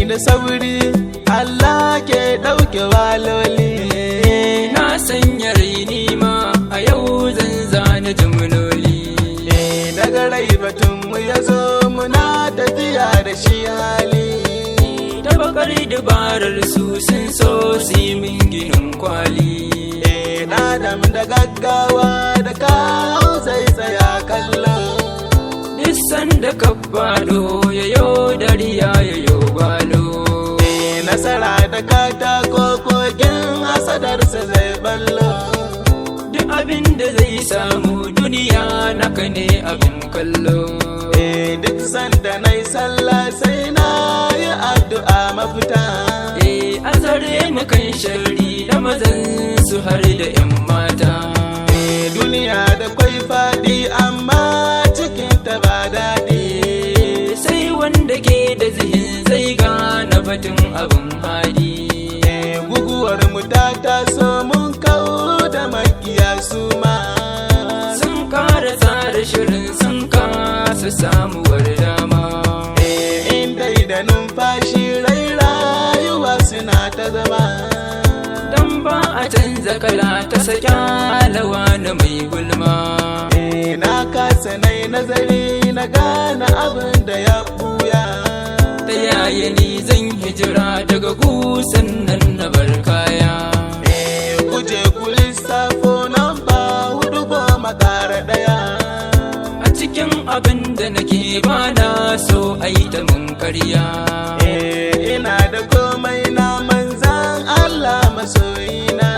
da sauri Allah ke ɗauke waloli. Na sanya raini ma a yau zan zana jumloli. Daga rai batunmu ya zo muna tafiya da shi hali. Ta bakar dabarar su sun so su yi min ginin kwali. Adam da gaggawa da kawo zai tsaya kallon. Nisan da ka faɗo yayo dariya yayo gwalo. Nasara da katako kogin hasadarsa zai ballo. Duk abin da zai samu duniya naka ne abin kallo. Duk sanda na yi sallah sai na yi addu'a mafita. Azare ni kan shari da mazan su har da 'yan mata. Duniya da kwai faɗi amma cikinta ba daɗi. Sai wanda ke da zihin zai gane batun abin hadi. Guguwar mu ta taso mun kawo da makiya su ma. Sun kara tsara shirin sun kasa samuwar dama. Indai da numfashi rai rayuwa suna ta zama. Dan ba a canza kala ta saka lawa na mai gulma. Na kasa nai nazari na gane abin da ya buya. Ta yaya ni zan hijira daga kusan nan na bar kaya. Kuje ku lissafo nan ba hudu goma ƙara ɗaya. A cikin abin da nake bana so a yi ta mun karya. Ina da komai na manzan Allah masoyina.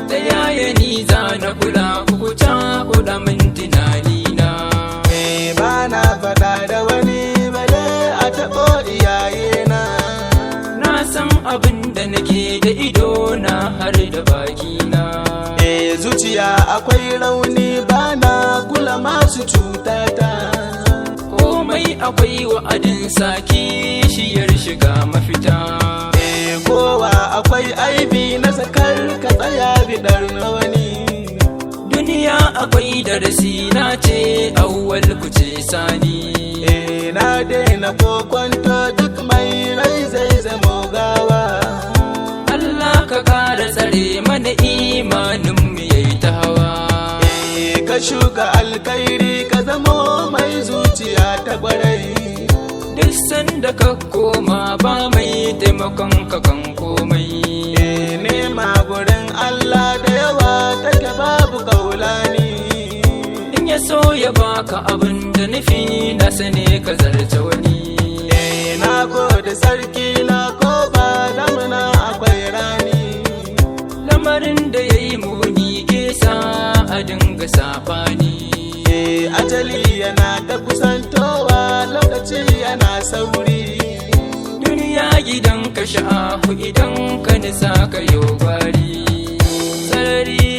Ta yaya ni za na kula ku ta kuɗa min tunanina. Ba na faɗa da wani bale a taɓo iyayena. Na san abin da nake da ido na har da bakina. Zuciya akwai rauni ba na kula masu cutata. Komai akwai wa'adin saki shiyar shiga mafita. Kowa akwai aibi na sakar ka tsaya bidar na wani. Duniya akwai darasi na ce awwal kuce sani. Na daina kokwanto duk mai rai zai zamo gawa. Allah ka kara tsare mana imanin mu yayi ta hawa. Ka shuka alkairi ka zamo mai zuciya ta kwarai. Duk sanda ka koma ba mai taimakon ka kan komai. Nema gurin Allah da yawa take babu kaulani. In ya so ya baka abin da nufi na sane ka zarce wani. Na gode sarki na ko ba damuna akwai rani. Lamarin da ya yi muni ke sa a dinga safani. Ajali yana ta kusantowa lokaci yana sauri. Duniya gidan ka sha'ahu idan ka nisa ka yo gwari. Sarari